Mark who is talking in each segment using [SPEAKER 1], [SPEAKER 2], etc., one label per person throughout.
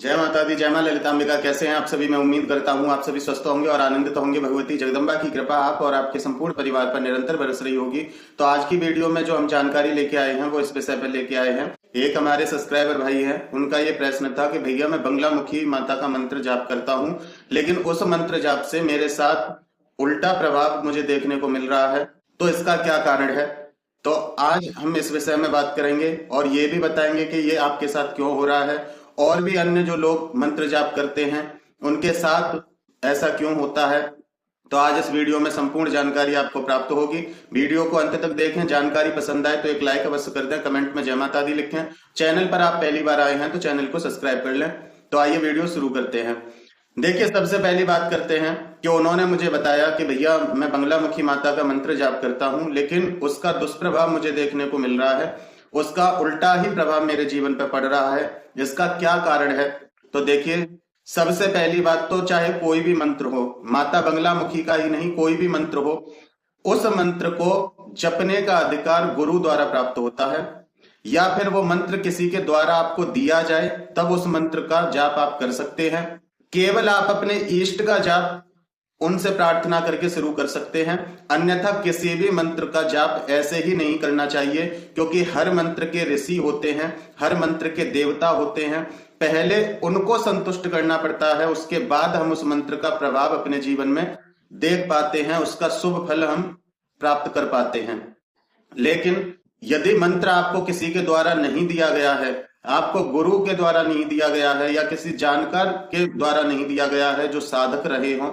[SPEAKER 1] जय माता दी, जय मां ललितांबिका। कैसे हैं आप सभी? मैं उम्मीद करता हूं आप सभी स्वस्थ होंगे और आनंदित होंगे। भगवती जगदम्बा की कृपा आप और आपके संपूर्ण परिवार पर निरंतर बरस रही होगी। तो आज की वीडियो में जो हम जानकारी लेके आए हैं वो इस विषय पर लेके आए हैं। एक हमारे सब्सक्राइबर भाई हैं, उनका ये प्रश्न था कि भैया मैं बंगलामुखी माता का मंत्र जाप करता हूँ, लेकिन उस मंत्र जाप से मेरे साथ उल्टा प्रभाव मुझे देखने को मिल रहा है, तो इसका क्या कारण है? तो आज हम इस विषय में बात करेंगे और ये भी बताएंगे कि ये आपके साथ क्यों हो रहा है और भी अन्य जो लोग मंत्र जाप करते हैं उनके साथ ऐसा क्यों होता है। तो आज इस वीडियो में संपूर्ण जानकारी आपको प्राप्त होगी। वीडियो को अंत तक देखें। जानकारी पसंद आए तो एक लाइक अवश्य कर दें, कमेंट में जय माता दी लिखें। चैनल पर आप पहली बार आए हैं तो चैनल को सब्सक्राइब कर लें। तो आइए वीडियो शुरू करते हैं। देखिए, सबसे पहली बात करते हैं कि उन्होंने मुझे बताया कि भैया मैं बंगलामुखी माता का मंत्र जाप करता हूं, लेकिन उसका दुष्प्रभाव मुझे देखने को मिल रहा है, उसका उल्टा ही प्रभाव मेरे जीवन पर पड़ रहा है। इसका क्या कारण है? तो देखिए, सबसे पहली बात तो चाहे कोई भी मंत्र हो, माता बंगलामुखी का ही नहीं, कोई भी मंत्र हो, उस मंत्र को जपने का अधिकार गुरु द्वारा प्राप्त होता है, या फिर वो मंत्र किसी के द्वारा आपको दिया जाए तब उस मंत्र का जाप आप कर सकते हैं। केवल आप अपने इष्ट का जाप उनसे प्रार्थना करके शुरू कर सकते हैं, अन्यथा किसी भी मंत्र का जाप ऐसे ही नहीं करना चाहिए, क्योंकि हर मंत्र के ऋषि होते हैं, हर मंत्र के देवता होते हैं। पहले उनको संतुष्ट करना पड़ता है, उसके बाद हम उस मंत्र का प्रभाव अपने जीवन में देख पाते हैं, उसका शुभ फल हम प्राप्त कर पाते हैं। लेकिन यदि मंत्र आपको किसी के द्वारा नहीं दिया गया है, आपको गुरु के द्वारा नहीं दिया गया है, या किसी जानकार के द्वारा नहीं दिया गया है जो साधक रहे हों,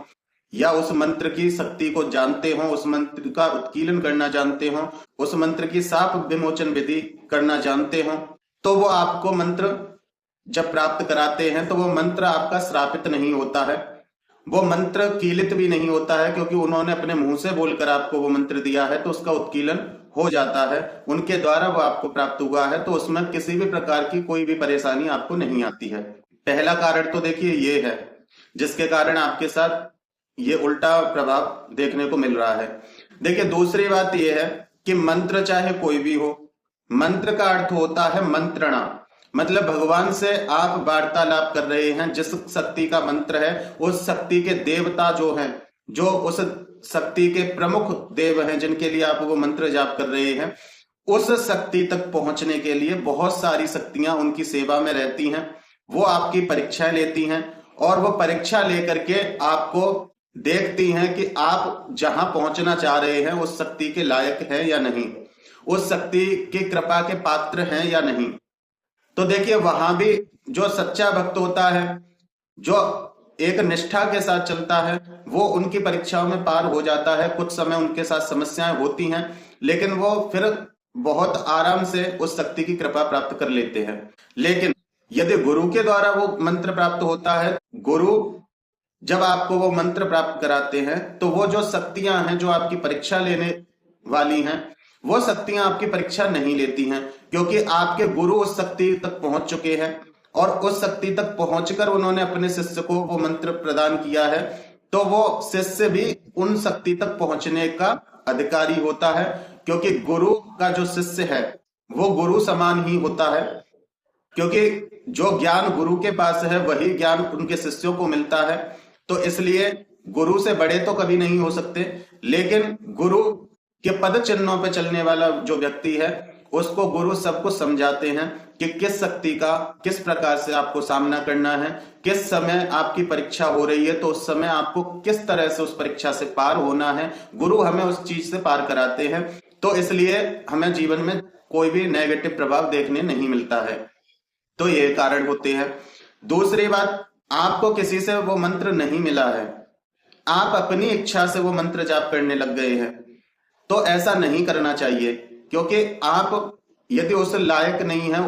[SPEAKER 1] या उस मंत्र की शक्ति को जानते हो, उस मंत्र का उत्कीलन करना जानते हो, उस मंत्र की शाप विमोचन विधि करना जानते हो, तो वो आपको मंत्र जब प्राप्त कराते हैं तो वो मंत्र आपका श्रापित नहीं होता है, वो मंत्र कीलित भी नहीं होता है, क्योंकि उन्होंने अपने मुंह से बोलकर आपको वो मंत्र दिया है तो उसका उत्कीलन हो जाता है, उनके द्वारा वो आपको प्राप्त हुआ है, तो उसमें किसी भी प्रकार की कोई भी परेशानी आपको नहीं आती है। पहला कारण तो देखिए ये है जिसके कारण आपके साथ ये उल्टा प्रभाव देखने को मिल रहा है। देखिए, दूसरी बात ये है कि मंत्र चाहे कोई भी हो, मंत्र का अर्थ होता है मंत्रणा, मतलब भगवान से आप वार्तालाप कर रहे हैं। जिस शक्ति का मंत्र है उस शक्ति के देवता जो हैं, जो उस शक्ति के प्रमुख देव हैं जिनके लिए आप वो मंत्र जाप कर रहे हैं, उस शक्ति तक पहुंचने के लिए बहुत सारी शक्तियां उनकी सेवा में रहती हैं। वो आपकी परीक्षा लेती हैं और वो परीक्षा लेकर के आपको देखती हैं कि आप जहां पहुंचना चाह रहे हैं उस शक्ति के लायक हैं या नहीं, उस शक्ति की कृपा के पात्र हैं या नहीं। तो देखिए, वहां भी जो सच्चा भक्त होता है, जो एक निष्ठा के साथ चलता है, वो उनकी परीक्षाओं में पार हो जाता है। कुछ समय उनके साथ समस्याएं होती हैं, लेकिन वो फिर बहुत आराम से उस शक्ति की कृपा प्राप्त कर लेते हैं। लेकिन यदि गुरु के द्वारा वो मंत्र प्राप्त होता है, गुरु जब आपको वो मंत्र प्राप्त कराते हैं, तो वो जो शक्तियां हैं जो आपकी परीक्षा लेने वाली हैं, वो शक्तियां आपकी परीक्षा नहीं लेती हैं, क्योंकि आपके गुरु उस शक्ति तक पहुंच चुके हैं और उस शक्ति तक पहुंचकर उन्होंने अपने शिष्य को वो मंत्र प्रदान किया है। तो वो शिष्य भी उन शक्ति तक पहुंचने का अधिकारी होता है, क्योंकि गुरु का जो शिष्य है वो गुरु समान ही होता है, क्योंकि जो ज्ञान गुरु के पास है वही ज्ञान उनके शिष्यों को मिलता है। तो इसलिए गुरु से बड़े तो कभी नहीं हो सकते, लेकिन गुरु के पद चिन्हों पे चलने वाला जो व्यक्ति है उसको गुरु सब कुछ समझाते हैं कि किस शक्ति का किस प्रकार से आपको सामना करना है, किस समय आपकी परीक्षा हो रही है तो उस समय आपको किस तरह से उस परीक्षा से पार होना है। गुरु हमें उस चीज से पार कराते हैं, तो इसलिए हमें जीवन में कोई भी नेगेटिव प्रभाव देखने नहीं मिलता है। तो ये कारण होते हैं। दूसरी बात, आपको किसी से वो मंत्र नहीं मिला है, आप अपनी इच्छा से वो मंत्र जाप करने लग गए हैं, तो ऐसा नहीं करना चाहिए, क्योंकि आप यदि उस लायक नहीं है,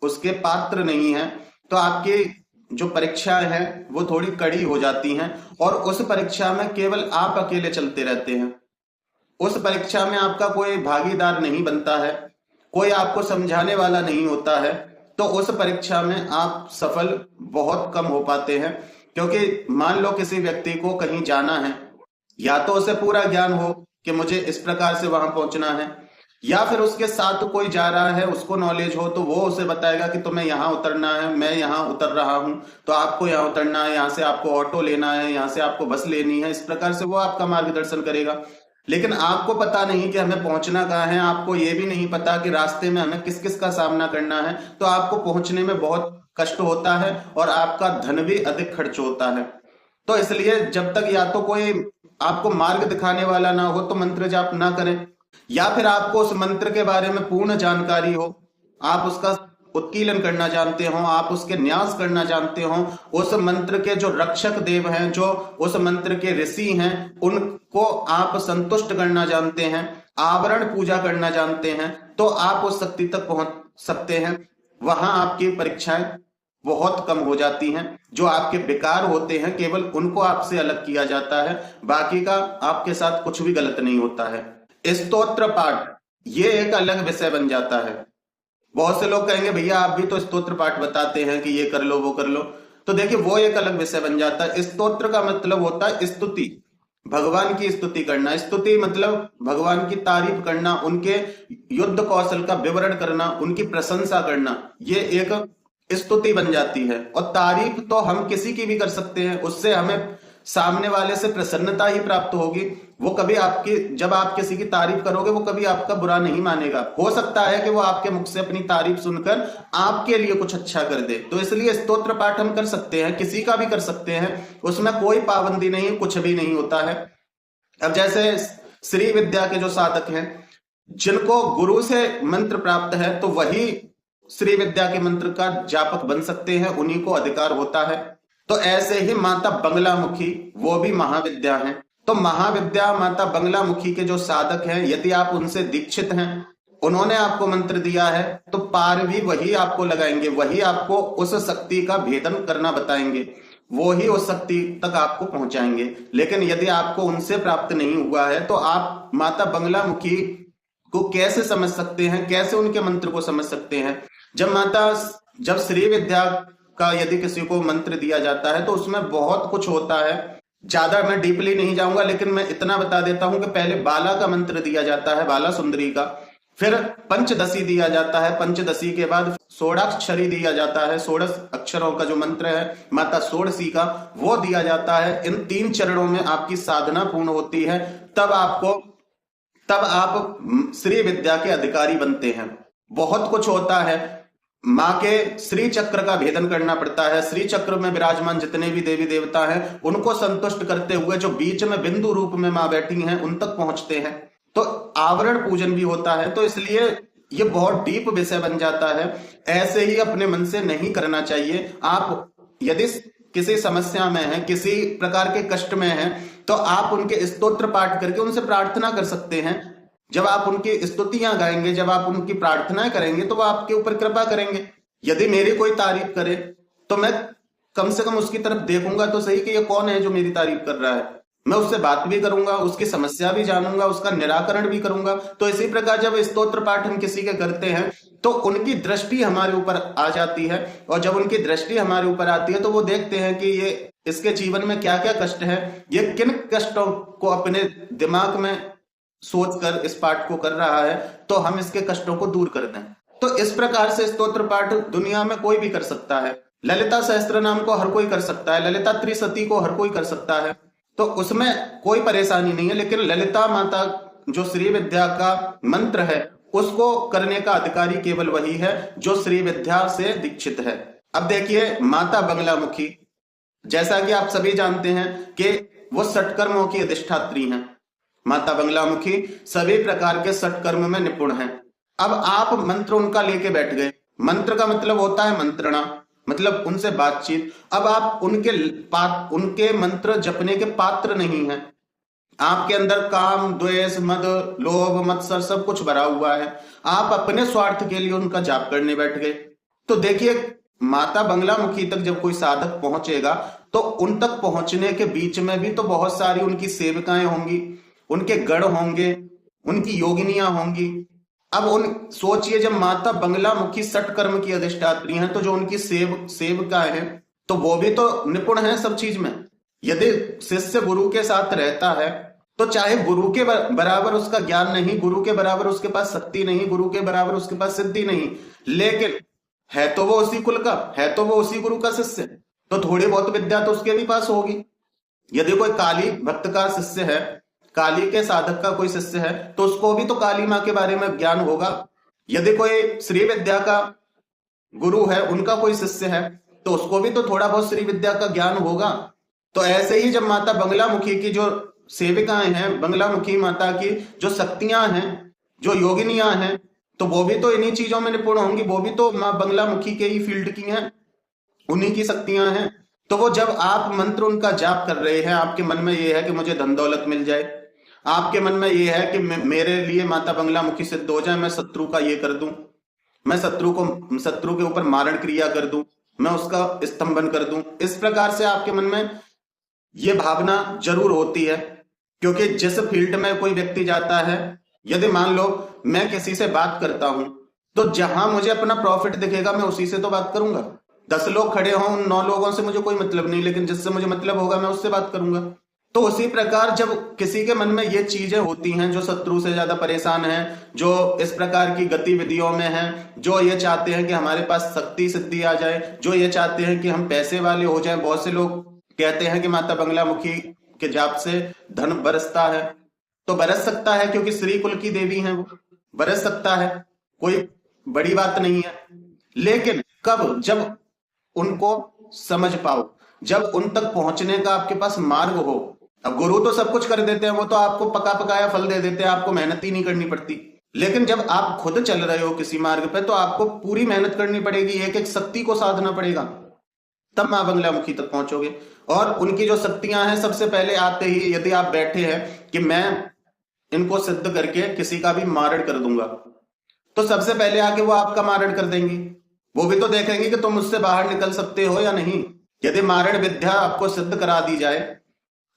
[SPEAKER 1] उसके पात्र नहीं है, तो आपकी जो परीक्षाएं हैं वो थोड़ी कड़ी हो जाती हैं और उस परीक्षा में केवल आप अकेले चलते रहते हैं। उस परीक्षा में आपका कोई भागीदार नहीं बनता है, कोई आपको समझाने वाला नहीं होता है, तो उस परीक्षा में आप सफल बहुत कम हो पाते हैं। क्योंकि मान लो किसी व्यक्ति को कहीं जाना है, या तो उसे पूरा ज्ञान हो कि मुझे इस प्रकार से वहां पहुंचना है, या फिर उसके साथ कोई जा रहा है, उसको नॉलेज हो, तो वो उसे बताएगा कि तुम्हें यहाँ उतरना है, मैं यहाँ उतर रहा हूं, तो आपको यहाँ उतरना है, यहाँ से आपको ऑटो लेना है, यहाँ से आपको बस लेनी है। इस प्रकार से वो आपका मार्गदर्शन करेगा। लेकिन आपको पता नहीं कि हमें पहुंचना कहाँ है, आपको ये भी नहीं पता कि रास्ते में हमें किस किस का सामना करना है, तो आपको पहुंचने में बहुत कष्ट होता है और आपका धन भी अधिक खर्च होता है। तो इसलिए जब तक या तो कोई आपको मार्ग दिखाने वाला ना हो तो मंत्र जाप ना करें, या फिर आपको उस मंत्र के बारे में पूर्ण जानकारी हो, आप उसका उत्कीलन करना जानते हो, आप उसके न्यास करना जानते हो, उस मंत्र के जो रक्षक देव हैं, जो उस मंत्र के ऋषि हैं, उनको आप संतुष्ट करना जानते हैं, आवरण पूजा करना जानते हैं, तो आप उस शक्ति तक पहुंच सकते हैं। वहां आपकी परीक्षाएं बहुत कम हो जाती हैं। जो आपके बेकार होते हैं केवल उनको आपसे अलग किया जाता है, बाकी का आपके साथ कुछ भी गलत नहीं होता है। स्तोत्र पाठ ये एक अलग विषय बन जाता है। बहुत से लोग कहेंगे भैया आप भी तो स्तोत्र पाठ बताते हैं कि ये कर लो वो कर लो, तो देखिए वो एक अलग विषय बन जाता है। स्तोत्र का मतलब होता है स्तुति, भगवान की स्तुति करना। स्तुति मतलब भगवान की तारीफ करना, उनके युद्ध कौशल का विवरण करना, उनकी प्रशंसा करना, ये एक स्तुति बन जाती है। और तारीफ तो हम किसी की भी कर सकते हैं, उससे हमें सामने वाले से प्रसन्नता ही प्राप्त होगी। वो कभी आपकी, जब आप किसी की तारीफ करोगे वो कभी आपका बुरा नहीं मानेगा। हो सकता है कि वो आपके मुख से अपनी तारीफ सुनकर आपके लिए कुछ अच्छा कर दे। तो इसलिए स्तोत्र पाठ हम कर सकते हैं, किसी का भी कर सकते हैं, उसमें कोई पाबंदी नहीं, कुछ भी नहीं होता है। अब जैसे श्री विद्या के जो साधक हैं, जिनको गुरु से मंत्र प्राप्त है, तो वही श्री विद्या के मंत्र का जापक बन सकते हैं, उन्हीं को अधिकार होता है। तो ऐसे ही माता बंगलामुखी वो भी महाविद्या हैं। तो महाविद्या माता बंगलामुखी के जो साधक हैं, यदि आप उनसे दीक्षित हैं, उन्होंने आपको मंत्र दिया है, तो पार भी वही आपको लगाएंगे, वही आपको उस शक्ति का भेदन करना बताएंगे, वो ही उस शक्ति तक आपको पहुंचाएंगे। लेकिन यदि आपको उनसे प्राप्त नहीं हुआ है, तो आप माता बंगलामुखी को कैसे समझ सकते हैं, कैसे उनके मंत्र को समझ सकते हैं? जब श्री विद्या का यदि किसी को मंत्र दिया जाता है तो उसमें बहुत कुछ होता है। ज्यादा मैं डीपली नहीं जाऊंगा, लेकिन मैं इतना बता देता हूं कि पहले बाला का मंत्र दिया जाता है, बाला सुंदरी का, फिर पंचदशी दिया जाता है, पंचदशी के बाद षोड़ाक्षरी दिया जाता है, 16 अक्षरों का जो मंत्र है माता षोडशी का, वो दिया जाता है। इन 3 चरणों में आपकी साधना पूर्ण होती है, तब आप श्री विद्या के अधिकारी बनते हैं। बहुत कुछ होता है, माँ के श्री चक्र का भेदन करना पड़ता है। श्री चक्र में विराजमान जितने भी देवी देवता हैं, उनको संतुष्ट करते हुए जो बीच में बिंदु रूप में माँ बैठी हैं, उन तक पहुंचते हैं। तो आवरण पूजन भी होता है। तो इसलिए ये बहुत डीप विषय बन जाता है, ऐसे ही अपने मन से नहीं करना चाहिए। आप यदि किसी समस्या में हैं, किसी प्रकार के कष्ट में हैं, तो आप उनके स्तोत्र पाठ करके उनसे प्रार्थना कर सकते हैं। जब आप उनकी स्तुतियां गाएंगे, जब आप उनकी प्रार्थनाएं करेंगे, तो वो आपके ऊपर कृपा करेंगे। यदि मेरी कोई तारीफ करे तो मैं कम से कम उसकी तरफ देखूंगा तो सही कि ये कौन है जो मेरी तारीफ कर रहा है। मैं उससे बात भी करूंगा, उसकी समस्या भी जानूंगा, उसका निराकरण भी करूंगा। तो इसी प्रकार जब स्तोत्र पाठ हम किसी के करते हैं तो उनकी दृष्टि हमारे ऊपर आ जाती है, और जब उनकी दृष्टि हमारे ऊपर आती है तो वो देखते हैं कि ये इसके जीवन में क्या क्या कष्ट है, ये किन कष्टों को अपने दिमाग में सोचकर इस पाठ को कर रहा है, तो हम इसके कष्टों को दूर कर दें। तो इस प्रकार से स्तोत्र पाठ दुनिया में कोई भी कर सकता है। ललिता सहस्त्र नाम को हर कोई कर सकता है, ललिता त्रिशती को हर कोई कर सकता है, तो उसमें कोई परेशानी नहीं है। लेकिन ललिता माता जो श्री विद्या का मंत्र है, उसको करने का अधिकारी केवल वही है जो श्री विद्या से दीक्षित है। अब देखिए माता बंगलामुखी, जैसा कि आप सभी जानते हैं कि वो षटकर्मों की अधिष्ठात्री हैं। माता बंगलामुखी सभी प्रकार के षटकर्म में निपुण हैं। अब आप मंत्र उनका लेके बैठ गए, मंत्र का मतलब होता है मंत्रणा, मतलब उनसे बातचीत। अब आप उनके मंत्र जपने के पात्र नहीं हैं। आपके अंदर काम, द्वेष, मद, लोभ, मत्सर सब कुछ भरा हुआ है। आप अपने स्वार्थ के लिए उनका जाप करने बैठ गए। तो देखिए माता बंगलामुखी तक जब कोई साधक पहुंचेगा तो उन तक पहुंचने के बीच में भी तो बहुत सारी उनकी सेविकाएं होंगी, उनके गण होंगे, उनकी योगिनियां होंगी। अब सोचिए जब माता बंगलामुखी षटकर्म की अधिष्ठात्री हैं, तो जो उनकी सेविकाएं हैं तो वो भी तो निपुण हैं सब चीज में। यदि शिष्य गुरु के साथ रहता है तो चाहे गुरु के बराबर उसका ज्ञान नहीं, गुरु के बराबर उसके पास शक्ति नहीं, गुरु के बराबर उसके पास सिद्धि नहीं, लेकिन है तो वो उसी कुल का, है तो वो उसी गुरु का शिष्य, तो थोड़ी बहुत विद्या तो उसके भी पास होगी। यदि कोई काली भक्त का शिष्य है, काली के साधक का कोई शिष्य है, तो उसको भी तो काली माँ के बारे में ज्ञान होगा। यदि कोई श्री विद्या का गुरु है, उनका कोई शिष्य है, तो उसको भी तो थोड़ा बहुत श्री विद्या का ज्ञान होगा। तो ऐसे ही जब माता बंगलामुखी की जो सेविकाएं हैं, बंगलामुखी माता की जो शक्तियां हैं, जो योगिनियां हैं, तो वो भी तो इन्हीं चीजों में निपुण होंगी, वो भी तो माँ बंगलामुखी के ही फील्ड की हैं, उन्हीं की शक्तियां हैं। तो वो जब आप मंत्र उनका जाप कर रहे हैं, आपके मन में ये है कि मुझे धन दौलत मिल जाए, आपके मन में ये है कि मेरे लिए माता बंगलामुखी सिद्ध हो जाए, मैं शत्रु का ये कर दूं, मैं शत्रु के ऊपर मारण क्रिया कर दूं, मैं उसका स्तंभन कर दूं, इस प्रकार से आपके मन में ये भावना जरूर होती है। क्योंकि जिस फील्ड में कोई व्यक्ति जाता है, यदि मान लो मैं किसी से बात करता हूं, तो जहां मुझे अपना प्रॉफिट दिखेगा मैं उसी से तो बात करूंगा। 10 लोग खड़े हों, उन 9 लोगों से मुझे कोई मतलब नहीं, लेकिन जिससे मुझे मतलब होगा मैं उससे बात करूंगा। तो उसी प्रकार जब किसी के मन में ये चीजें होती हैं, जो शत्रु से ज्यादा परेशान हैं, जो इस प्रकार की गतिविधियों में हैं, जो ये चाहते हैं कि हमारे पास शक्ति सिद्धि आ जाए, जो ये चाहते हैं कि हम पैसे वाले हो जाएं, बहुत से लोग कहते हैं कि माता बंगलामुखी के जाप से धन बरसता है, तो बरस सकता है, क्योंकि श्री कुल की देवी हैं, वो बरस सकता है, कोई बड़ी बात नहीं है। लेकिन कब? जब उनको समझ पाओ, जब उन तक पहुंचने का आपके पास मार्ग हो। अब गुरु तो सब कुछ कर देते हैं, वो तो आपको पका पकाया फल दे देते हैं, आपको मेहनत ही नहीं करनी पड़ती। लेकिन जब आप खुद चल रहे हो किसी मार्ग पे, तो आपको पूरी मेहनत करनी पड़ेगी, एक एक शक्ति को साधना पड़ेगा, तब मां बंगलामुखी तक पहुंचोगे। और उनकी जो शक्तियां हैं, सबसे पहले आते ही यदि आप बैठे हैं कि मैं इनको सिद्ध करके किसी का भी मारण कर दूंगा, तो सबसे पहले आके वो आपका मारण कर देंगी। वो भी तो देखेंगे कि तुम उससे बाहर निकल सकते हो या नहीं। यदि मारण विद्या आपको सिद्ध करा दी जाए,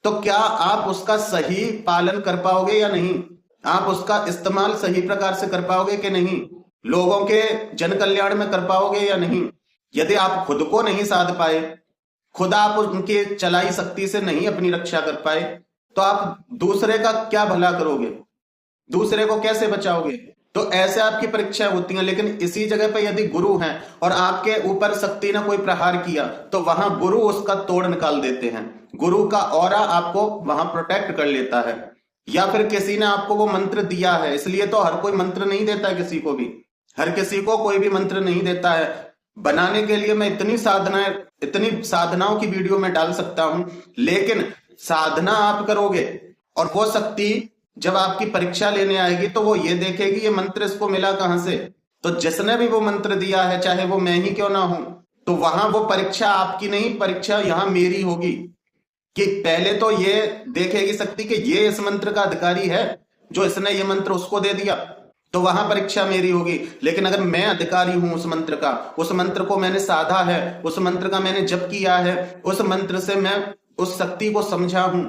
[SPEAKER 1] तो क्या आप उसका सही पालन कर पाओगे या नहीं? आप उसका इस्तेमाल सही प्रकार से कर पाओगे कि नहीं? लोगों के जन कल्याण में कर पाओगे या नहीं? यदि आप खुद को नहीं साध पाए, खुद आप उनके चलाई शक्ति से नहीं अपनी रक्षा कर पाए, तो आप दूसरे का क्या भला करोगे? दूसरे को कैसे बचाओगे? तो ऐसे आपकी परीक्षाएं होती हैं। लेकिन इसी जगह पे यदि गुरु हैं और आपके ऊपर शक्ति ने कोई प्रहार किया, तो वहां गुरु उसका तोड़ निकाल देते हैं। गुरु का ऑरा आपको वहां प्रोटेक्ट कर लेता है। या फिर किसी ने आपको वो मंत्र दिया है, इसलिए तो हर कोई मंत्र नहीं देता है, किसी को भी, हर किसी को कोई भी मंत्र नहीं देता है। बनाने के लिए मैं इतनी साधनाओं की वीडियो में डाल सकता हूं, लेकिन साधना आप करोगे और वो शक्ति जब आपकी परीक्षा लेने आएगी, तो वो ये देखेगी ये मंत्र इसको मिला कहां से। तो जिसने भी वो मंत्र दिया है, चाहे वो मैं ही क्यों ना हूं, तो वहां वो परीक्षा आपकी नहीं, परीक्षा यहां मेरी होगी। कि पहले तो ये देखेगी शक्ति कि ये इस मंत्र का अधिकारी है, जो इसने ये मंत्र उसको दे दिया, तो वहां परीक्षा मेरी होगी। लेकिन अगर मैं अधिकारी हूं उस मंत्र का, उस मंत्र को मैंने साधा है, उस मंत्र का मैंने जप किया है, उस मंत्र से मैं उस शक्ति को समझा हूं,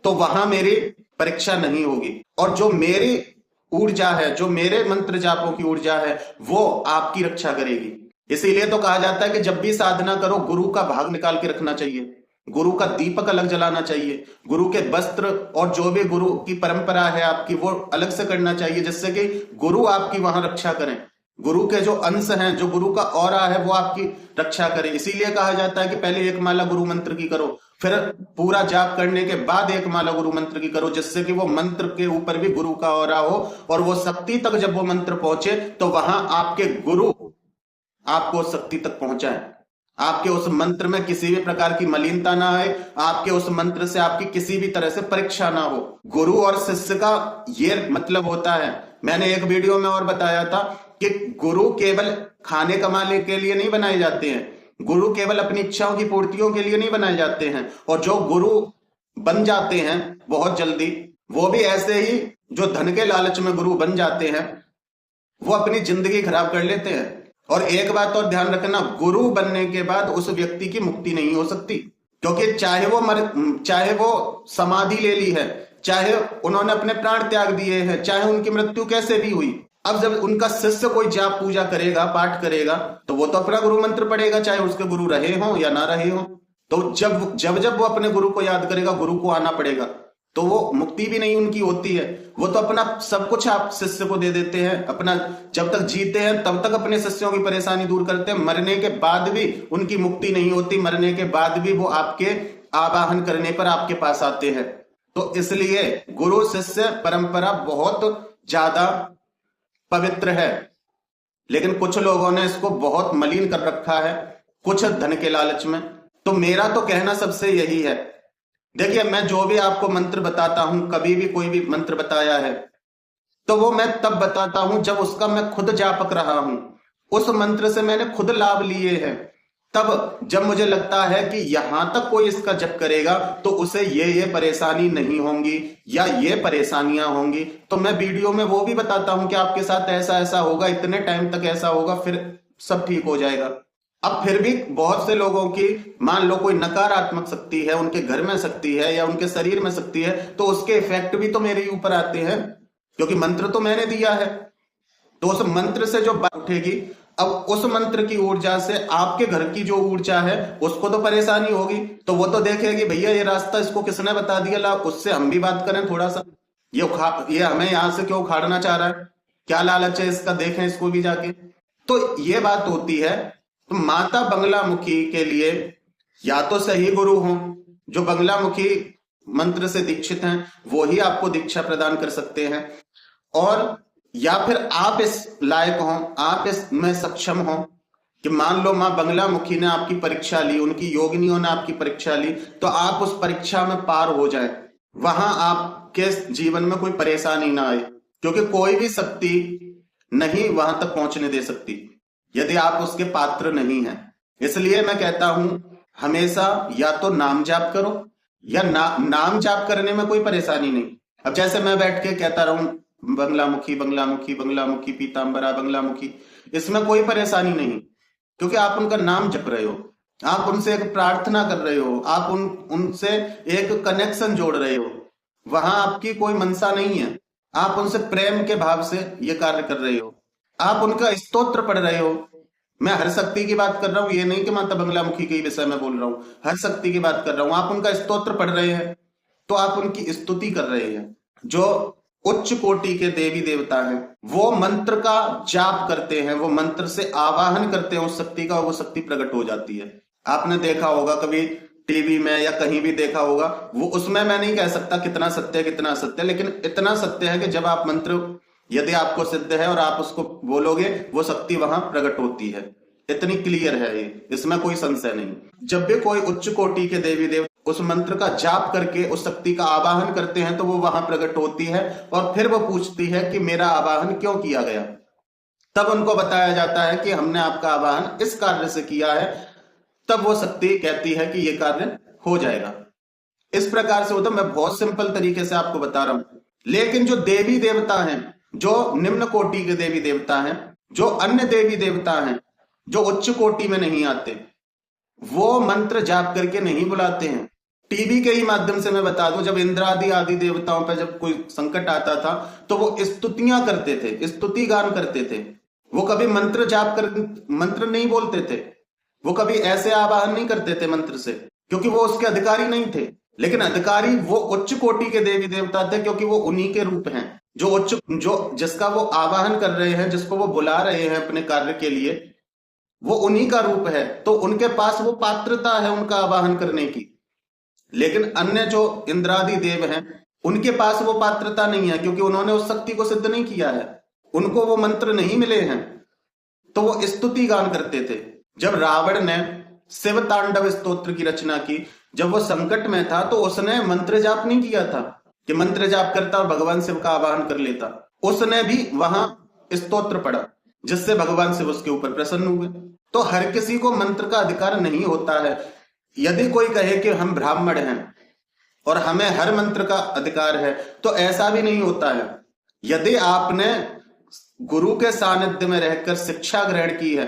[SPEAKER 1] तो वहां मेरी परीक्षा नहीं होगी। और जो मेरी ऊर्जा है, जो मेरे मंत्र जापों की ऊर्जा है, वो आपकी रक्षा करेगी। इसीलिए तो कहा जाता है कि जब भी साधना करो, गुरु का भाग निकाल के रखना चाहिए, गुरु का दीपक अलग जलाना चाहिए, गुरु के वस्त्र और जो भी गुरु की परंपरा है आपकी, वो अलग से करना चाहिए, जिससे कि गुरु आपकी वहां रक्षा करें। गुरु के जो अंश हैं, जो गुरु का ऑरा है, वो आपकी रक्षा करे। इसीलिए कहा जाता है कि पहले एक माला गुरु मंत्र की करो, फिर पूरा जाप करने के बाद एक माला गुरु मंत्र की करो, जिससे कि वो मंत्र के ऊपर भी गुरु का ऑरा हो, और वो शक्ति तक जब वो मंत्र पहुंचे, तो वहां आपके गुरु आपको शक्ति तक पहुंचाए। आपके उस मंत्र में किसी भी प्रकार की मलिनता ना आए, आपके उस मंत्र से आपकी किसी भी तरह से परीक्षा ना हो। गुरु और शिष्य का ये मतलब होता है। मैंने एक वीडियो में और बताया था कि गुरु केवल खाने कमाने के लिए नहीं बनाए जाते हैं, गुरु केवल अपनी इच्छाओं की पूर्तियों के लिए नहीं बनाए जाते हैं। और जो गुरु बन जाते हैं बहुत जल्दी, वो भी ऐसे ही जो धन के लालच में गुरु बन जाते हैं, वो अपनी जिंदगी खराब कर लेते हैं। और एक बात और ध्यान रखना, गुरु बनने के बाद उस व्यक्ति की मुक्ति नहीं हो सकती, क्योंकि चाहे वो समाधि ले ली है, चाहे उन्होंने अपने प्राण त्याग दिए हैं, चाहे उनकी मृत्यु कैसे भी हुई, अब जब उनका शिष्य कोई जाप पूजा करेगा, पाठ करेगा, तो वो तो अपना गुरु मंत्र पढ़ेगा, चाहे उसके गुरु रहे हो या ना रहे हो। तो जब वो अपने गुरु को याद करेगा, गुरु को आना पड़ेगा। तो वो मुक्ति भी नहीं उनकी होती है। वो तो अपना सब कुछ आप शिष्य को दे देते हैं, अपना जब तक जीते हैं तब तक अपने शिष्यों की परेशानी दूर करते हैं, मरने के बाद भी उनकी मुक्ति नहीं होती, मरने के बाद भी वो आपके आवाहन करने पर आपके पास आते हैं। तो इसलिए गुरु शिष्य परंपरा बहुत ज्यादा पवित्र है, लेकिन कुछ लोगों ने इसको बहुत मलिन कर रखा है, कुछ धन के लालच में। तो मेरा तो कहना सबसे यही है, देखिए मैं जो भी आपको मंत्र बताता हूं, कभी भी कोई भी मंत्र बताया है तो वो मैं तब बताता हूं जब उसका मैं खुद जापक रहा हूं, उस मंत्र से मैंने खुद लाभ लिए हैं। तब जब मुझे लगता है कि यहां तक कोई इसका जप करेगा तो उसे ये परेशानी नहीं होंगी या ये परेशानियां होंगी, तो मैं वीडियो में वो भी बताता हूं कि आपके साथ ऐसा ऐसा होगा, इतने टाइम तक ऐसा होगा, फिर सब ठीक हो जाएगा। अब फिर भी बहुत से लोगों की, मान लो कोई नकारात्मक शक्ति है, उनके घर में शक्ति है या उनके शरीर में शक्ति है, तो उसके इफेक्ट भी तो मेरे ऊपर आते हैं, क्योंकि मंत्र तो मैंने दिया है। तो उस मंत्र से जो बात उठेगी, अब उस मंत्र की ऊर्जा से आपके घर की जो ऊर्जा है उसको तो परेशानी होगी, तो वो तो देखेगी भैया ये रास्ता इसको किसने बता दिया, ला उससे हम भी बात करें थोड़ा सा, ये हमें यहां से क्यों उखाड़ना चाह रहा है, क्या लालच है इसका, देखें इसको भी जाके। तो ये बात होती है। तो माता बंगलामुखी के लिए या तो सही गुरु हो, जो बंगलामुखी मंत्र से दीक्षित हैं, वो ही आपको दीक्षा प्रदान कर सकते हैं, और या फिर आप इस लायक हो, आप इसमें सक्षम हो कि मान लो मां बंगलामुखी ने आपकी परीक्षा ली, उनकी योगिनियों ने आपकी परीक्षा ली, तो आप उस परीक्षा में पार हो जाए, वहां आपके जीवन में कोई परेशानी ना आए, क्योंकि कोई भी शक्ति नहीं वहां तक पहुंचने दे सकती यदि आप उसके पात्र नहीं हैं। इसलिए मैं कहता हूं हमेशा या तो नाम जाप करो या नाम जाप करने में कोई परेशानी नहीं। अब जैसे मैं बैठ के कहता रहूं बंगलामुखी बंगलामुखी बंगलामुखी पीतांबरा बंगलामुखी, इसमें कोई परेशानी नहीं, क्योंकि आप उनका नाम जप रहे हो, आप उनसे एक प्रार्थना कर रहे हो, आप उनसे एक कनेक्शन जोड़ रहे हो, वहां आपकी कोई मनसा नहीं है, आप उनसे प्रेम के भाव से ये कार्य कर रहे हो, आप उनका स्तोत्र पढ़ रहे हो। मैं हर शक्ति की बात कर रहा हूं, ये नहीं कि माता बंगलामुखी के विषय में बोल रहा हूं, हर शक्ति की बात कर रहा हूं। आप उनका स्तोत्र पढ़ रहे हैं तो आप उनकी स्तुति कर रहे हैं। जो उच्च कोटि के देवी देवता हैं वो मंत्र का जाप करते हैं, वो मंत्र से आवाहन करते हैं उस शक्ति का, वो शक्ति प्रकट हो जाती है। आपने देखा होगा कभी टीवी में या कहीं भी देखा होगा, वो उसमें मैं नहीं कह सकता कितना सत्य कितना असत्य, लेकिन इतना सत्य है कि जब आप मंत्र यदि आपको सिद्ध है और आप उसको बोलोगे, वो शक्ति वहां प्रकट होती है। इतनी क्लियर है ये, इसमें कोई संशय नहीं। जब भी कोई उच्च कोटि के देवी देव उस मंत्र का जाप करके उस शक्ति का आवाहन करते हैं तो वो वहां प्रकट होती है, और फिर वो पूछती है कि मेरा आवाहन क्यों किया गया। तब उनको बताया जाता है कि हमने आपका आवाहन इस कार्य से किया है। तब वो शक्ति कहती है कि ये कार्य हो जाएगा। इस प्रकार से होता, मैं बहुत सिंपल तरीके से आपको बता रहा हूं। लेकिन जो देवी देवता हैं, जो निम्न कोटि के देवी देवता हैं, जो अन्य देवी देवता हैं, जो उच्च कोटि में नहीं आते, वो मंत्र जाप करके नहीं बुलाते हैं। टीवी के ही माध्यम से मैं बता दूं, जब इंद्रादि आदि देवताओं पर जब कोई संकट आता था तो वो स्तुतियां करते थे, स्तुति गान करते थे। वो कभी मंत्र जाप कर मंत्र नहीं बोलते थे, वो कभी ऐसे आवाहन नहीं करते थे मंत्र से, क्योंकि वो उसके अधिकारी नहीं थे। लेकिन अधिकारी वो उच्च कोटि के देवी देवता थे, क्योंकि वो उन्हीं के रूप हैं, जो जिसका वो आवाहन कर रहे हैं, जिसको वो बुला रहे हैं अपने कार्य के लिए, वो उन्हीं का रूप है। तो उनके पास वो पात्रता है उनका आवाहन करने की। लेकिन अन्य जो इंद्रादि देव हैं, उनके पास वो पात्रता नहीं है, क्योंकि उन्होंने उस शक्ति को सिद्ध नहीं किया है, उनको वो मंत्र नहीं मिले हैं। तो वो स्तुति गान करते थे। जब रावण ने शिव तांडव स्तोत्र की रचना की, जब वो संकट में था, तो उसने मंत्र जाप नहीं किया था कि मंत्र जाप करता और भगवान शिव का आवाहन कर लेता। उसने भी वहां स्तोत्र पढ़ा, जिससे भगवान शिव उसके ऊपर प्रसन्न हुए। तो हर किसी को मंत्र का अधिकार नहीं होता है। यदि कोई कहे कि हम ब्राह्मण हैं और हमें हर मंत्र का अधिकार है, तो ऐसा भी नहीं होता है। यदि आपने गुरु के सानिध्य में रहकर शिक्षा ग्रहण की है,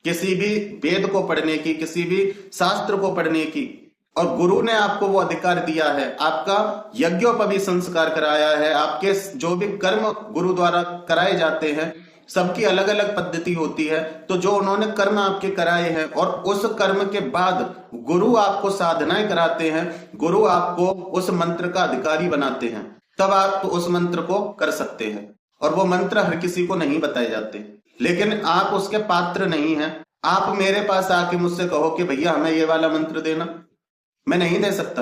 [SPEAKER 1] किसी भी वेद को पढ़ने की, किसी भी शास्त्र को पढ़ने की, और गुरु ने आपको वो अधिकार दिया है, आपका यज्ञोपवीत संस्कार कराया है, आपके जो भी कर्म गुरु द्वारा कराए जाते हैं सबकी अलग अलग पद्धति होती है। तो जो उन्होंने कर्म आपके कराए हैं और उस कर्म के बाद गुरु आपको साधनाएं कराते हैं, गुरु आपको उस मंत्र का अधिकारी बनाते हैं, तब आप तो उस मंत्र को कर सकते हैं। और वो मंत्र हर किसी को नहीं बताए जाते, लेकिन आप उसके पात्र नहीं हैं। आप मेरे पास आके मुझसे कहो कि भैया हमें ये वाला मंत्र देना, मैं नहीं दे सकता,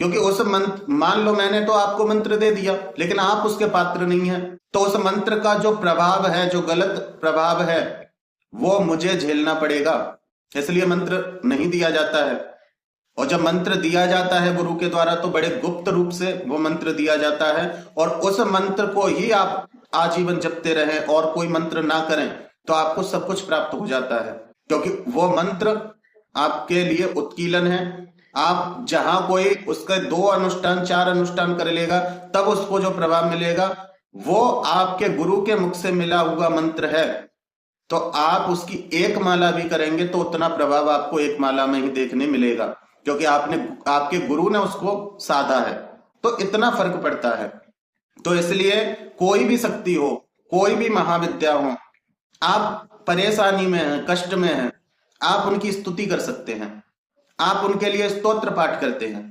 [SPEAKER 1] क्योंकि उस मंत्र, मान लो मैंने तो आपको मंत्र दे दिया लेकिन आप उसके पात्र नहीं हैं, तो उस मंत्र का जो प्रभाव है, जो गलत प्रभाव है, वो मुझे झेलना पड़ेगा। इसलिए मंत्र नहीं दिया जाता है। और जब मंत्र दिया जाता है गुरु के द्वारा तो बड़े गुप्त रूप से वो मंत्र दिया जाता है, और उस मंत्र को ही आप आजीवन जपते रहें और कोई मंत्र ना करें तो आपको सब कुछ प्राप्त हो जाता है, क्योंकि वो मंत्र आपके लिए उत्कीलन है। आप जहां कोई उसका 2 अनुष्ठान 4 अनुष्ठान कर लेगा तब उसको जो प्रभाव मिलेगा वो आपके गुरु के मुख से मिला हुआ मंत्र है। तो आप उसकी एक माला भी करेंगे तो उतना प्रभाव आपको एक माला में ही देखने मिलेगा, क्योंकि आपके गुरु ने उसको साधा है। तो इतना फर्क पड़ता है। तो इसलिए कोई भी शक्ति हो, कोई भी महाविद्या हो, आप परेशानी में हैं, कष्ट में हैं, आप उनकी स्तुति कर सकते हैं, आप उनके लिए स्तोत्र पाठ करते हैं,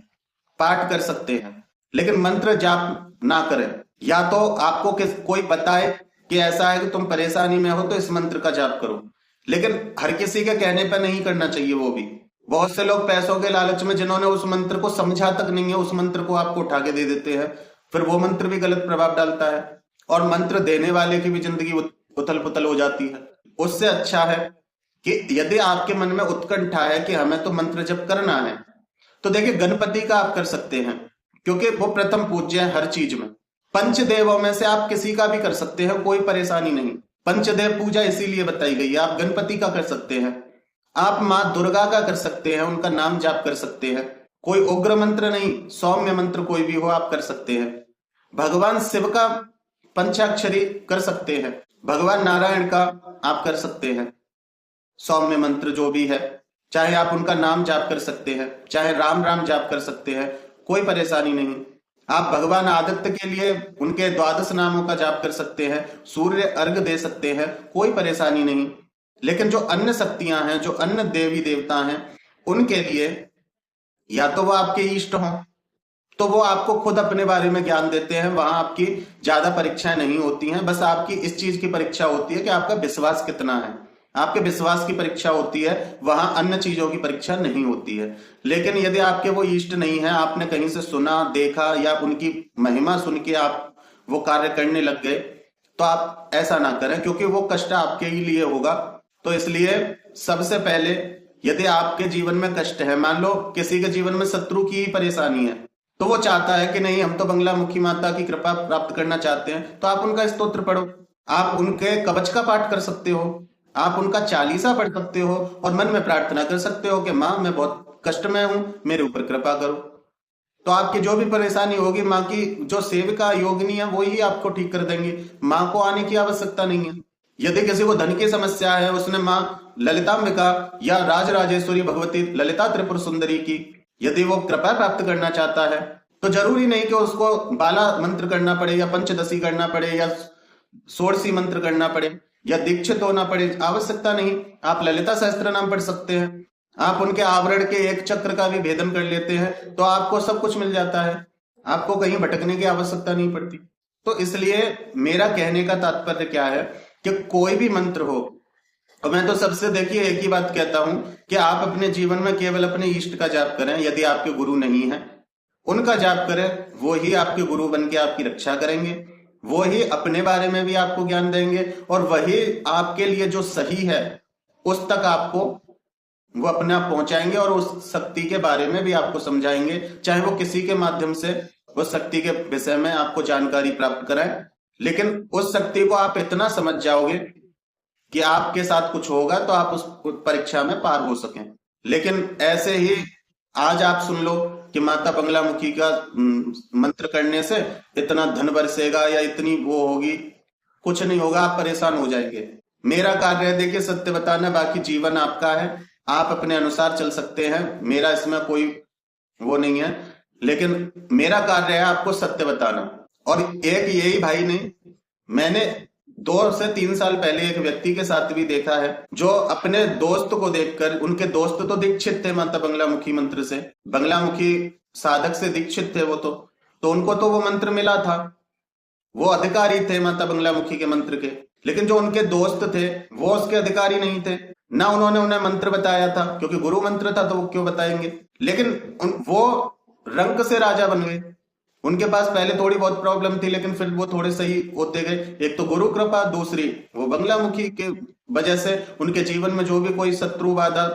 [SPEAKER 1] पाठ कर सकते हैं, लेकिन मंत्र जाप ना करें। या तो आपको कोई बताए कि ऐसा है कि तुम परेशानी में हो तो इस मंत्र का जाप करो, लेकिन हर किसी के कहने पर नहीं करना चाहिए। वो भी बहुत से लोग पैसों के लालच में, जिन्होंने उस मंत्र को समझा तक नहीं है, उस मंत्र को आपको उठा के दे देते हैं, फिर वो मंत्र भी गलत प्रभाव डालता है और मंत्र देने वाले की भी जिंदगी उथल पुथल हो जाती है। उससे अच्छा है कि यदि आपके मन में उत्कंठा है कि हमें तो मंत्र जप करना है, तो देखिए गणपति का आप कर सकते हैं, क्योंकि वो प्रथम पूज्य है हर चीज में। पंचदेवों में से आप किसी का भी कर सकते हैं, कोई परेशानी नहीं। पंचदेव पूजा इसीलिए बताई गई है। आप गणपति का कर सकते हैं, आप माँ दुर्गा का कर सकते हैं, उनका नाम जाप कर सकते हैं। कोई उग्र मंत्र नहीं, सौम्य मंत्र कोई भी हो आप कर सकते हैं। भगवान शिव का पंचाक्षरी कर सकते हैं, भगवान नारायण का आप कर सकते हैं, सौम्य मंत्र जो भी है, चाहे आप उनका नाम जाप कर सकते हैं, चाहे राम राम जाप कर सकते हैं, कोई परेशानी नहीं। आप भगवान आदित्य के लिए उनके 12 नामों का जाप कर सकते हैं, सूर्य अर्घ दे सकते हैं, कोई परेशानी नहीं। लेकिन जो अन्य शक्तियां हैं, जो अन्य देवी देवता हैं, उनके लिए या तो वो आपके इष्ट हों तो वो आपको खुद अपने बारे में ज्ञान देते हैं, वहां आपकी ज्यादा परीक्षाएं नहीं होती हैं। बस आपकी इस चीज की परीक्षा होती है कि आपका विश्वास कितना है, आपके विश्वास की परीक्षा होती है, वहां अन्य चीजों की परीक्षा नहीं होती है। लेकिन यदि आपके वो इष्ट नहीं है, आपने कहीं से सुना देखा या उनकी महिमा सुन के आप वो कार्य करने लग गए, तो आप ऐसा ना करें, क्योंकि वो कष्ट आपके ही लिए होगा। तो इसलिए सबसे पहले यदि आपके जीवन में कष्ट है, मान लो किसी के जीवन में शत्रु की ही परेशानी है, तो वो चाहता है कि नहीं हम तो बंगला मुखी माता की कृपा प्राप्त करना चाहते हैं, तो आप उनका स्तोत्र पढ़ो, आप उनके कवच का पाठ कर सकते हो, आप उनका चालीसा पढ़ सकते हो और मन में प्रार्थना कर सकते हो कि माँ मैं बहुत कष्ट में हूं, मेरे ऊपर कृपा करो। तो आपकी जो भी परेशानी होगी, माँ की जो सेविका योगिनी है वो ही आपको ठीक कर देंगी, माँ को आने की आवश्यकता नहीं है। यदि किसी को धन की समस्या है, उसने माँ ललितांबिका या राजराजेश्वरी भगवती ललिता त्रिपुर सुंदरी की यदि वो कृपा प्राप्त करना चाहता है, तो जरूरी नहीं कि उसको बाला मंत्र करना पड़े या पंचदशी करना पड़े या षोडशी मंत्र करना पड़े या दीक्षित होना पड़े, आवश्यकता नहीं। आप ललिता सहस्त्र नाम पढ़ सकते हैं, आप उनके आवरण के एक चक्र का भी भेदन कर लेते हैं, तो आपको सब कुछ मिल जाता है, आपको कहीं भटकने की आवश्यकता नहीं पड़ती। तो इसलिए मेरा कहने का तात्पर्य क्या है कि कोई भी मंत्र हो, और मैं तो सबसे देखिए एक ही बात कहता हूं कि आप अपने जीवन में केवल अपने इष्ट का जाप करें। यदि आपके गुरु नहीं है, उनका जाप करें, वो ही आपके गुरु बन के आपकी रक्षा करेंगे, वो ही अपने बारे में भी आपको ज्ञान देंगे और वही आपके लिए जो सही है उस तक आपको वो अपने आप पहुंचाएंगे और उस शक्ति के बारे में भी आपको समझाएंगे, चाहे वो किसी के माध्यम से उस शक्ति के विषय में आपको जानकारी प्राप्त कराएं। लेकिन उस शक्ति को आप इतना समझ जाओगे कि आपके साथ कुछ होगा तो आप उस परीक्षा में पार हो सकें। लेकिन ऐसे ही आज आप सुन लो कि माता बंगलामुखी का मंत्र करने से इतना धन बरसेगा या इतनी वो होगी, कुछ नहीं होगा, आप परेशान हो जाएंगे। मेरा कार्य है देखिए सत्य बताना, बाकी जीवन आपका है, आप अपने अनुसार चल सकते हैं, मेरा इसमें कोई वो नहीं है, लेकिन मेरा कार्य है आपको सत्य बताना। और एक यही भाई ने, मैंने 2 से 3 साल पहले एक व्यक्ति के साथ भी देखा है, जो अपने दोस्त को देखकर, उनके दोस्त तो दीक्षित थे माता बंगलामुखी मंत्र से, बंगलामुखी साधक से दीक्षित थे वो तो उनको तो वो मंत्र मिला था, वो अधिकारी थे माता बंगलामुखी के मंत्र के, लेकिन जो उनके दोस्त थे वो उसके अधिकारी नहीं थे, ना उन्होंने उन्हें मंत्र बताया था, क्योंकि गुरु मंत्र था तो वो क्यों बताएंगे। लेकिन वो रंक से राजा बन गए। उनके पास पहले थोड़ी बहुत प्रॉब्लम थी, लेकिन फिर वो थोड़े सही होते गए। एक तो गुरु कृपा, दूसरी वो बंगलामुखी के वजह से उनके जीवन में जो भी कोई शत्रु बाधा,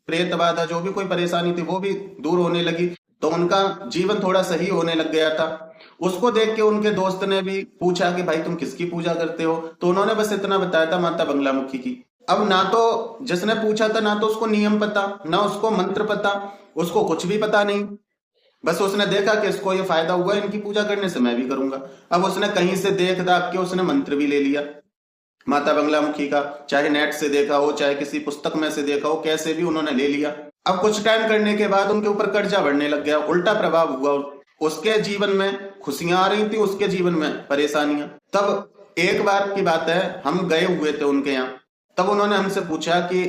[SPEAKER 1] प्रेत बाधा, जो भी कोई परेशानी थी वो भी दूर होने लगी, तो उनका जीवन थोड़ा सही होने लग गया था। उसको देख के उनके दोस्त ने भी पूछा कि भाई तुम किसकी पूजा करते हो, तो उन्होंने बस इतना बताया था, माता बंगलामुखी की। अब ना तो जिसने पूछा था, ना तो उसको नियम पता, ना उसको मंत्र पता, उसको कुछ भी पता नहीं। बस उसने देखा कि इसको ये फायदा हुआ इनकी पूजा करने से, मैं भी करूंगा। अब उसने कहीं से देख दाख के उसने मंत्र भी ले लिया माता बंगलामुखी का, चाहे नेट से देखा हो, चाहे किसी पुस्तक में से देखा हो, कैसे भी उन्होंने ले लिया। अब कुछ टाइम करने के बाद उनके ऊपर कर्जा बढ़ने लग गया, उल्टा प्रभाव हुआ, उसके जीवन में खुशियां आ रही थी, उसके जीवन में परेशानियां। तब एक बार की बात है, हम गए हुए थे उनके यहाँ, तब उन्होंने हमसे पूछा कि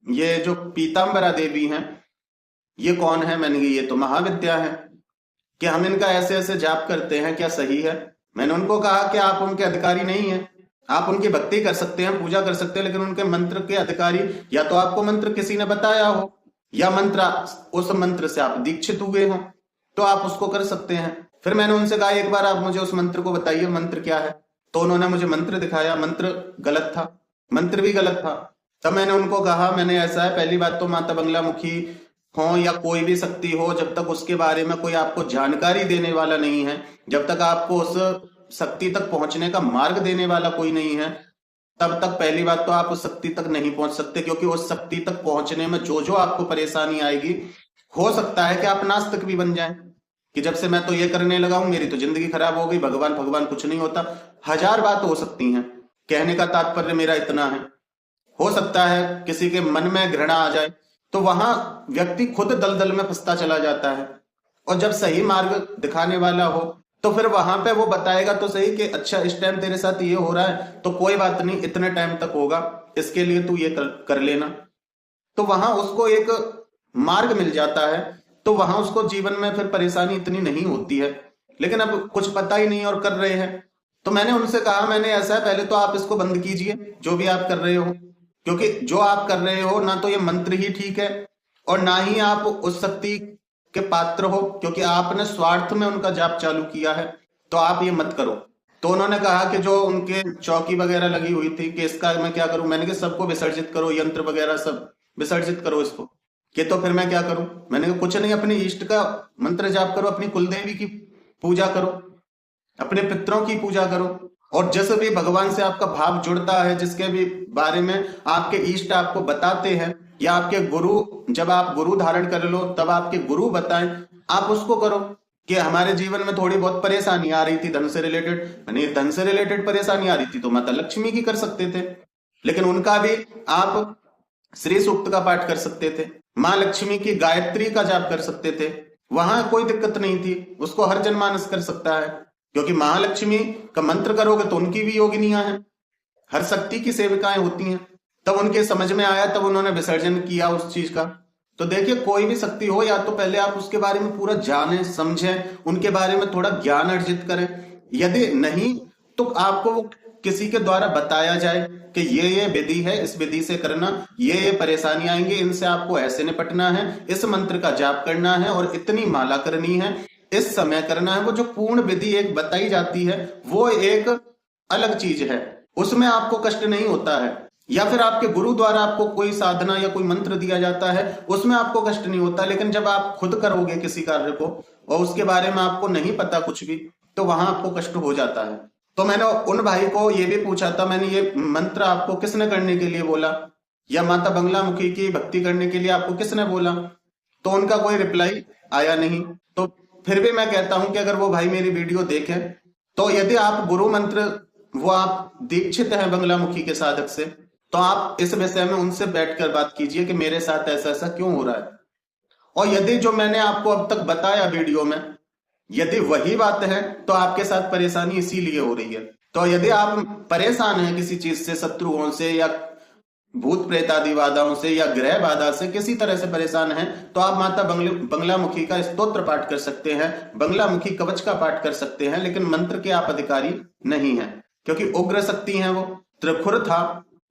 [SPEAKER 1] ये जो पीताम्बरा देवी हैं ये कौन है। मैंने कहा ये तो महाविद्या है, कि हम इनका ऐसे ऐसे जाप करते हैं, क्या सही है। मैंने उनको कहा कि आप उनके अधिकारी नहीं हैं, आप उनकी भक्ति कर सकते हैं, पूजा कर सकते हैं, लेकिन उनके मंत्र के अधिकारी या तो आपको मंत्र किसी ने बताया हो, या मंत्र उस मंत्र से आप दीक्षित हुए हो, तो आप उसको कर सकते हैं। फिर मैंने उनसे कहा एक बार आप मुझे उस मंत्र को बताइए, मंत्र क्या है। तो उन्होंने मुझे मंत्र दिखाया, मंत्र गलत था, मंत्र भी गलत था। तब मैंने उनको कहा, मैंने ऐसा है, पहली बात तो माता बंगलामुखी हो या कोई भी शक्ति हो, जब तक उसके बारे में कोई आपको जानकारी देने वाला नहीं है, जब तक आपको उस शक्ति तक पहुंचने का मार्ग देने वाला कोई नहीं है, तब तक पहली बात तो आप उस शक्ति तक नहीं पहुंच सकते। क्योंकि उस शक्ति तक पहुंचने में जो जो आपको परेशानी आएगी, हो सकता है कि आप नास्तिक भी बन जाएं, कि जब से मैं तो ये करने लगा हूं मेरी तो जिंदगी खराब हो गई, भगवान भगवान कुछ नहीं होता। 1000 बात हो सकती हैं। कहने का तात्पर्य मेरा इतना है, हो सकता है किसी के मन में घृणा आ जाए, तो वहां व्यक्ति खुद दलदल में फंसता चला जाता है। और जब सही मार्ग दिखाने वाला हो तो फिर वहां पे वो बताएगा तो सही कि अच्छा इस टाइम तेरे साथ ये हो रहा है, तो कोई बात नहीं, इतने टाइम तक होगा, इसके लिए तू ये कर लेना। तो वहां उसको एक मार्ग मिल जाता है, तो वहां उसको जीवन में फिर परेशानी इतनी नहीं होती है। लेकिन अब कुछ पता ही नहीं और कर रहे हैं, तो मैंने उनसे कहा, मैंने ऐसा है, पहले तो आप इसको बंद कीजिए जो भी आप कर रहे हो, क्योंकि जो आप कर रहे हो ना तो ये मंत्र ही ठीक है, और ना ही आप उस शक्ति के पात्र हो, क्योंकि आपने स्वार्थ में उनका जाप चालू किया है, तो आप ये मत करो। तो उन्होंने कहा कि जो उनके चौकी वगैरह लगी हुई थी कि इसका मैं क्या करूं। मैंने कहा सबको विसर्जित करो, यंत्र वगैरह सब विसर्जित करो इसको। कि तो फिर मैं क्या करूं। मैंने कहा कुछ नहीं, अपने इष्ट का मंत्र जाप करो, अपनी कुलदेवी की पूजा करो, अपने पितरों की पूजा करो, और जिस भी भगवान से आपका भाव जुड़ता है, जिसके भी बारे में आपके इष्ट आपको बताते हैं, या आपके गुरु, जब आप गुरु धारण कर लो तब आपके गुरु बताएं, आप उसको करो। कि हमारे जीवन में थोड़ी बहुत परेशानी आ रही थी धन से रिलेटेड, मैंने धन से रिलेटेड परेशानी आ रही थी तो माता लक्ष्मी की कर सकते थे, लेकिन उनका भी आप श्री सूक्त का पाठ कर सकते थे, माँ लक्ष्मी की गायत्री का जाप कर सकते थे, वहां कोई दिक्कत नहीं थी। उसको हर जनमानस कर सकता है, क्योंकि महालक्ष्मी का मंत्र करोगे तो उनकी भी योगिनियां हैं, हर शक्ति की सेविकाएं होती हैं। तब उनके समझ में आया, तब उन्होंने विसर्जन किया उस चीज का। तो देखिए कोई भी शक्ति हो, या तो पहले आप उसके बारे में पूरा जाने समझें, उनके बारे में थोड़ा ज्ञान अर्जित करें। यदि नहीं तो आपको वो किसी के द्वारा बताया जाए कि ये विधि है, इस विधि से करना, ये परेशानी आएंगे, इनसे आपको ऐसे निपटना है, इस मंत्र का जाप करना है और इतनी माला करनी है, इस समय करना है। वो जो पूर्ण विधि एक बताई जाती है वो एक अलग चीज है, उसमें आपको कष्ट नहीं होता है। या फिर आपके गुरु द्वारा आपको कोई साधना या कोई मंत्र दिया जाता है, उसमें आपको कष्ट नहीं होता। लेकिन जब आप खुद करोगे किसी कार्य को और उसके बारे में आपको नहीं पता कुछ भी, तो वहां आपको कष्ट हो जाता है। तो मैंने उन भाई को ये भी पूछा था, मैंने ये मंत्र आपको किसने करने के लिए बोला, या माता बंगलामुखी की भक्ति करने के लिए आपको किसने बोला। तो उनका कोई रिप्लाई आया नहीं। तो फिर भी मैं कहता हूं कि अगर वो भाई मेरी वीडियो देखें, तो यदि आप गुरु मंत्र, वो आप दीक्षित हैं बंगलामुखी के साधक से, तो आप इस विषय में उनसे बैठकर बात कीजिए कि मेरे साथ ऐसा ऐसा क्यों हो रहा है। और यदि जो मैंने आपको अब तक बताया वीडियो में, यदि वही बात है, तो आपके साथ परेशानी इसीलिए हो रही है। तो यदि आप परेशान हैं किसी चीज से, शत्रुओं से या भूत प्रेत आदि बाधाओं से या ग्रह बाधा से, किसी तरह से परेशान हैं, तो आप माता बंगलामुखी का स्तोत्र पाठ कर सकते हैं, बंगलामुखी कवच का पाठ कर सकते हैं। लेकिन मंत्र के आप अधिकारी नहीं हैं, क्योंकि उग्र शक्ति है वो। त्रिखुर था,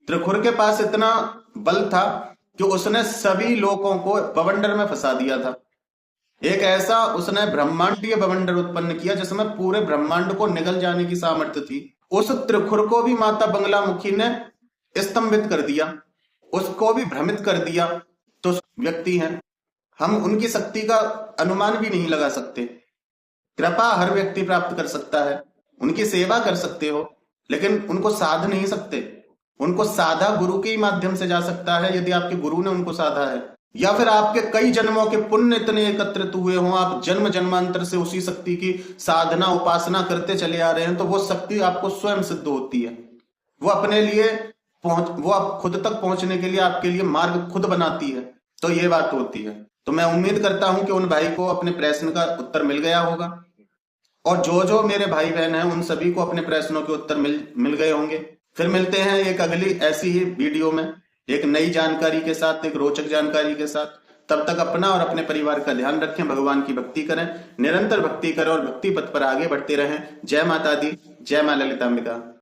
[SPEAKER 1] त्रिखुर के पास इतना बल था कि उसने सभी लोगों को बवंडर में फंसा दिया था। एक ऐसा उसने ब्रह्मांडीय बवंडर उत्पन्न किया जिसमें पूरे ब्रह्मांड को निगल जाने की सामर्थ्य थी। उस त्रिखुर को भी माता बंगलामुखी ने स्तंभित कर दिया, उसको भी भ्रमित कर दिया। तो व्यक्ति हैं, हम उनकी शक्ति का अनुमान भी नहीं लगा सकते। कृपा हर व्यक्ति प्राप्त कर सकता है, उनकी सेवा कर सकते हो, लेकिन उनको साध नहीं सकते। उनको साधा गुरु के ही माध्यम से जा सकता है, यदि आपके गुरु ने उनको साधा है, या फिर आपके कई जन्मों के पुण्य इतने एकत्रित हुए हों, आप जन्म जन्मांतर से उसी शक्ति की साधना उपासना करते चले आ रहे हैं, तो वो शक्ति आपको स्वयं सिद्ध होती है। वो अपने लिए वो आप खुद तक पहुंचने के लिए आपके लिए मार्ग खुद बनाती है। तो ये बात होती है। तो मैं उम्मीद करता हूं कि उन भाई को अपने प्रश्न का उत्तर मिल गया होगा, और जो जो मेरे भाई बहन हैं उन सभी को अपने प्रश्नों के उत्तर मिल गए होंगे। फिर मिलते हैं एक अगली ऐसी ही वीडियो में, एक नई जानकारी के साथ, एक रोचक जानकारी के साथ। तब तक अपना और अपने परिवार का ध्यान रखें, भगवान की भक्ति करें, निरंतर भक्ति करें और भक्ति पथ पर आगे बढ़ते रहें। जय माता दी, जय मां ललितांबिका।